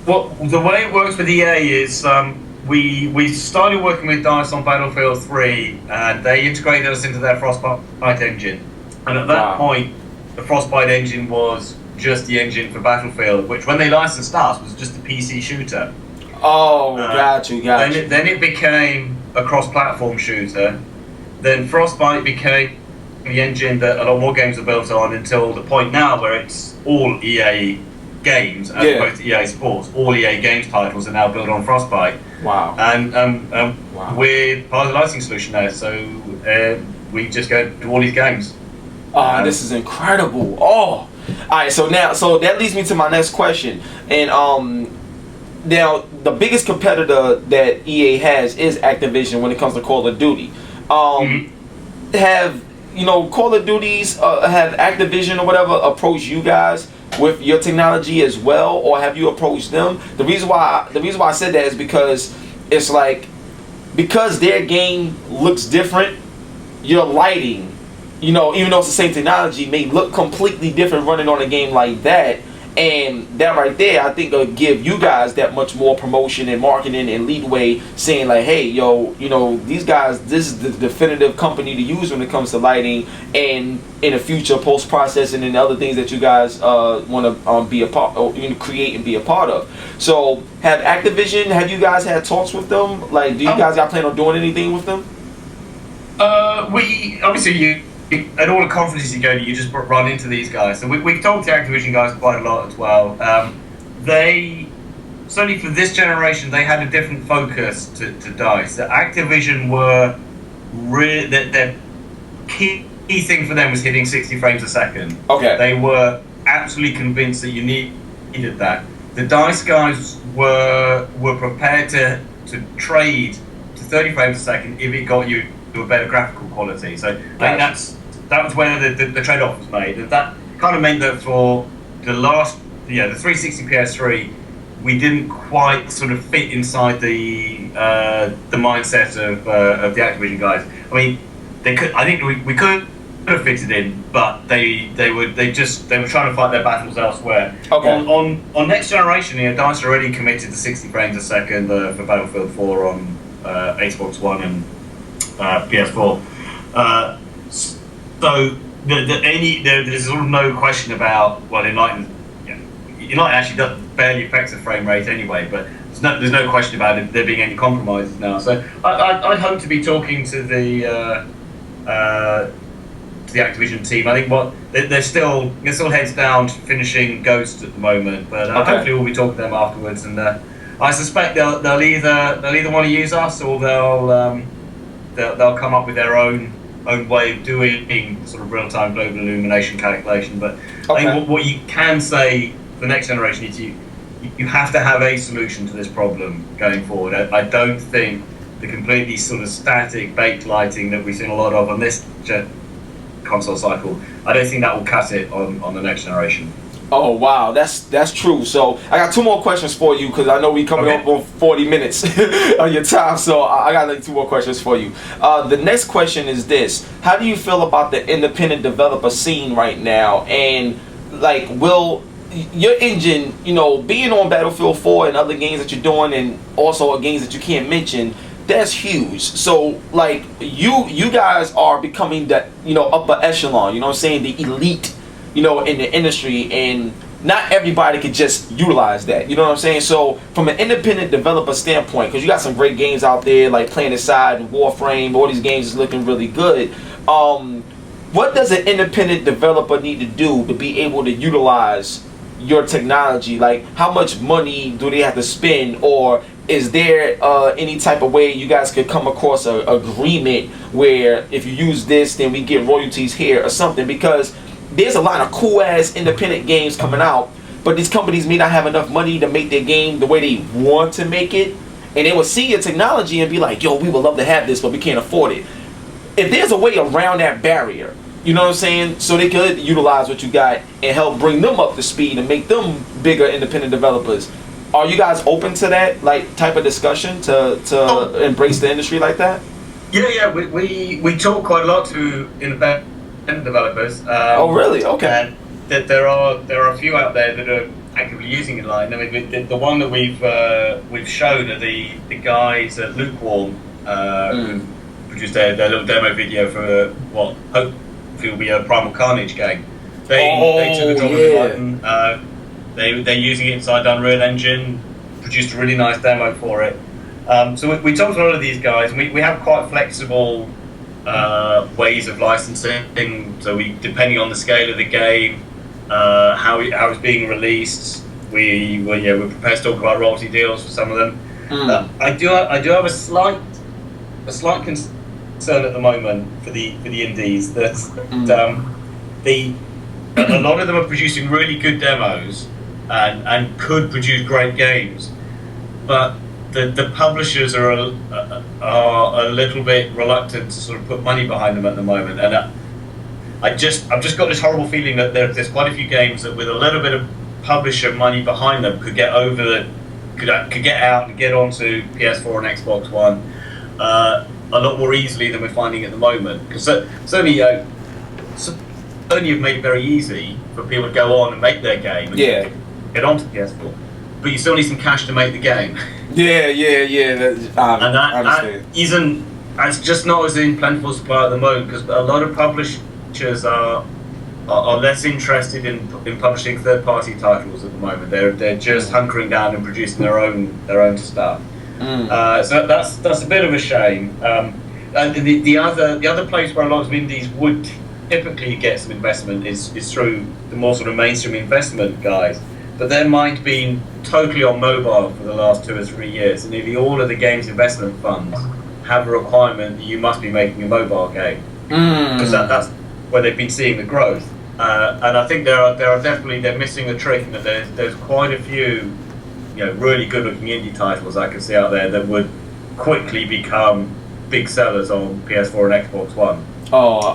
Well, the way it works with EA is we started working with DICE on Battlefield 3, and they integrated us into their Frostbite engine. And at that point, the Frostbite engine was just the engine for Battlefield, which when they licensed us was just a PC shooter. Oh, got you. Then it became a cross-platform shooter. Then Frostbite became the engine that a lot more games are built on until the point now where it's all EA games as opposed to EA Sports. All EA Games titles are now built on Frostbite. Wow. And we're part of the licensing solution now, so we just go to all these games. Oh, this is incredible. Oh, all right. So that leads me to my next question. And now the biggest competitor that EA has is Activision when it comes to Call of Duty. Have Call of Duties have Activision or whatever approached you guys with your technology as well, or have you approached them? The reason why I said that is because it's like, because their game looks different, your lighting, even though it's the same technology, may look completely different running on a game like that. And that right there, I think, will give you guys that much more promotion and marketing and leadway, saying like, hey, these guys, this is the definitive company to use when it comes to lighting, and in the future, post-processing and other things that you guys want to be a part, or create and be a part of. So, have you guys had talks with them? Like, do you guys plan on doing anything with them? We obviously at all the conferences you go to, you just run into these guys. So we've talked to Activision guys quite a lot as well. They, certainly for this generation, they had a different focus to DICE. The Activision were their key thing for them was hitting 60 frames a second. Okay. They were absolutely convinced that you needed that. The DICE guys were prepared to trade to 30 frames a second if it got you to a better graphical quality. So I think that was where the trade-off was made. And that kind of meant that for the 360 PS3, we didn't quite sort of fit inside the mindset of the Activision guys. I mean, I think we could have fitted in, but they were trying to fight their battles elsewhere. Okay. On next generation, DICE already committed to 60 frames a second for Battlefield 4 on Xbox One and PS4. So there's sort of no question about, well, Enlighten actually barely affects the frame rate anyway, but there's no question about it, there being any compromises now. So I hope to be talking to the Activision team. I think they're still heads down finishing Ghost at the moment, but hopefully we'll be talking to them afterwards. And I suspect they'll either want to use us, or they'll come up with their own way of doing sort of real-time global illumination calculation. But I think what you can say for next generation is you have to have a solution to this problem going forward. I don't think the completely sort of static baked lighting that we've seen a lot of on this console cycle, I don't think that will cut it on the next generation. Oh wow, that's true. So I got two more questions for you, because I know we coming up on 40 minutes of your time. So I got like two more questions for you. The next question is this: how do you feel about the independent developer scene right now? And like, will your engine, being on Battlefield 4 and other games that you're doing, and also games that you can't mention, that's huge. So like, you guys are becoming that upper echelon. You know what I'm saying? The elite. In the industry, and not everybody could just utilize that. You know what I'm saying? So from an independent developer standpoint, because you got some great games out there like PlanetSide and Warframe, all these games is looking really good. What does an independent developer need to do to be able to utilize your technology? Like, how much money do they have to spend, or is there any type of way you guys could come across an agreement where if you use this, then we get royalties here or something? Because there's a lot of cool ass independent games coming out, but these companies may not have enough money to make their game the way they want to make it, and they will see your technology and be like, yo, we would love to have this, but we can't afford it. If there's a way around that barrier, you know what I'm saying, so they could utilize what you got and help bring them up to speed and make them bigger independent developers, are you guys open to that type of discussion to embrace the industry like that? Yeah, we talk quite a lot to independent developers. Oh really? Okay. And that there are a few out there that are actively using Enlighten. I mean, the one that we've shown are the guys at Lukewarm who produced their little demo video for what hopefully will be a Primal Carnage game. They took a drop of Enlighten. They're using it inside Unreal Engine. Produced a really nice demo for it. So we talked to a lot of these guys, and we have quite flexible ways of licensing. So depending on the scale of the game, how it's being released, we're prepared to talk about royalty deals for some of them. I do have a slight concern at the moment for the indies that a lot of them are producing really good demos and could produce great games, but the publishers are a little bit reluctant to sort of put money behind them at the moment, and I've just got this horrible feeling that there's quite a few games that with a little bit of publisher money behind them could get could get out and get onto PS4 and Xbox One a lot more easily than we're finding at the moment. Because certainly Sony have made it very easy for people to go on and make their game and get onto PS4, but you still need some cash to make the game. It's just not as in plentiful supply at the moment, because a lot of publishers are less interested in publishing third-party titles at the moment. They're just hunkering down and producing their own stuff. So that's a bit of a shame. And the other place where a lot of indies would typically get some investment is through the more sort of mainstream investment guys. But their mind been totally on mobile for the last 2 or 3 years, and nearly all of the games investment funds have a requirement that you must be making a mobile game, because that's where they've been seeing the growth. And I think they're missing the trick, and that there's quite a few, really good-looking indie titles I can see out there that would quickly become big sellers on PS4 and Xbox One. Oh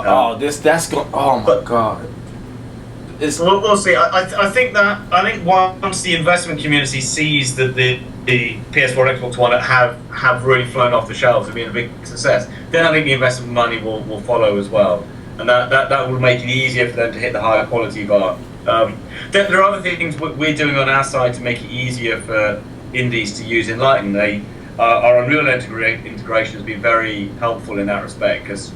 my god. We'll see. I think once the investment community sees that the PS4 and Xbox One have really flown off the shelves and been a big success, then I think the investment money will follow as well, and that will make it easier for them to hit the higher quality bar. There are other things we're doing on our side to make it easier for indies to use Enlighten. Our Unreal integration has been very helpful in that respect, because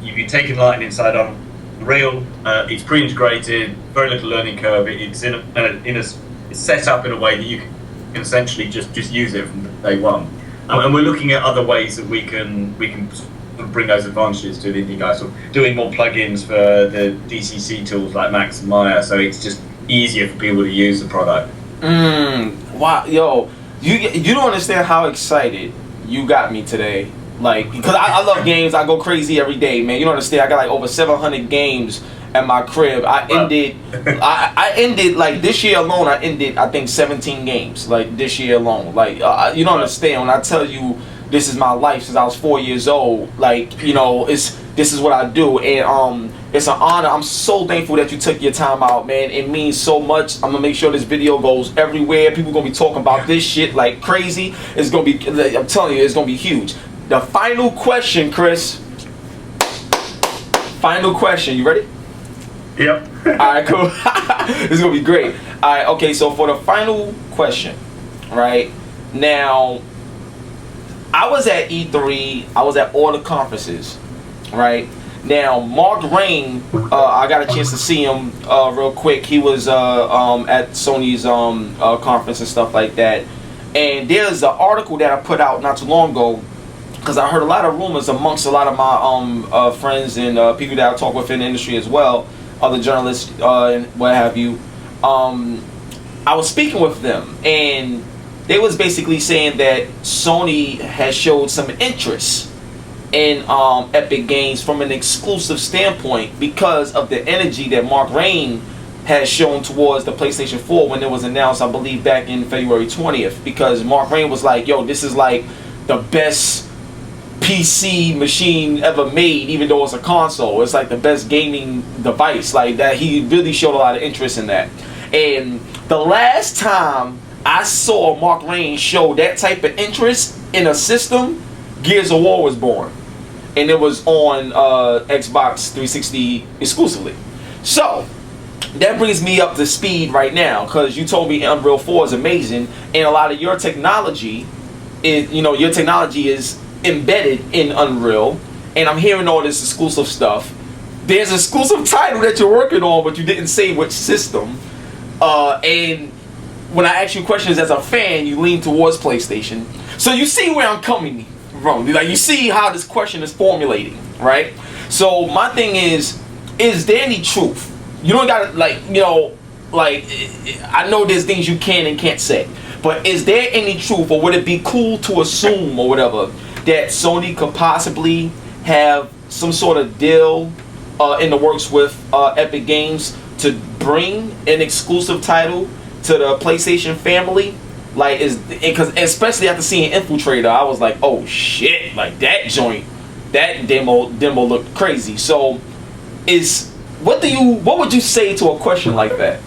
if you take Enlighten inside Unreal, it's pre-integrated, very little learning curve. It's it's set up in a way that you can essentially just use it from day one. And we're looking at other ways that we can bring those advantages to the indie guys. So doing more plugins for the DCC tools like Max and Maya, so it's just easier for people to use the product. Wow, yo, you don't understand how excited you got me today. Like, because I love games, I go crazy every day, man. You don't understand. I got like over 700 games at my crib. I ended like this year alone. I ended, I think, 17 games like this year alone. Like, you don't understand when I tell you this is my life since I was 4 years old. Like, this is what I do, and it's an honor. I'm so thankful that you took your time out, man. It means so much. I'm gonna make sure this video goes everywhere. People gonna be talking about this shit like crazy. It's gonna be, I'm telling you, it's gonna be huge. The final question, Chris. Final question. You ready? Yep. Alright, cool. This is gonna be great. Alright, okay, so for the final question, right? Now, I was at E3, I was at all the conferences, right? Now, Mark Rain, I got a chance to see him real quick. He was at Sony's conference and stuff like that. And there's an article that I put out not too long ago, because I heard a lot of rumors amongst a lot of my friends and people that I talk with in the industry as well, other journalists and what have you. I was speaking with them, and they was basically saying that Sony has showed some interest in Epic Games from an exclusive standpoint because of the energy that Mark Rain has shown towards the PlayStation 4 when it was announced, I believe, back in February 20th. Because Mark Rain was like, yo, this is like the best PC machine ever made, even though it's a console. It's like the best gaming device. Like that, he really showed a lot of interest in that. And the last time I saw Mark Rain show that type of interest in a system, Gears of War was born, and it was on Xbox 360 exclusively. So that brings me up to speed right now, because you told me Unreal 4 is amazing, and a lot of your technology is, your technology is embedded in Unreal, and I'm hearing all this exclusive stuff. There's an exclusive title that you're working on, but you didn't say which system. And when I ask you questions as a fan, you lean towards PlayStation. So you see where I'm coming from. Like, you see how this question is formulating, right? So my thing is there any truth? You don't gotta, I know there's things you can and can't say, but is there any truth, or would it be cool to assume, or whatever, that Sony could possibly have some sort of deal in the works with Epic Games to bring an exclusive title to the PlayStation family? Like, because especially after seeing Infiltrator, I was like, oh shit, like that joint, that demo looked crazy. So what would you say to a question like that?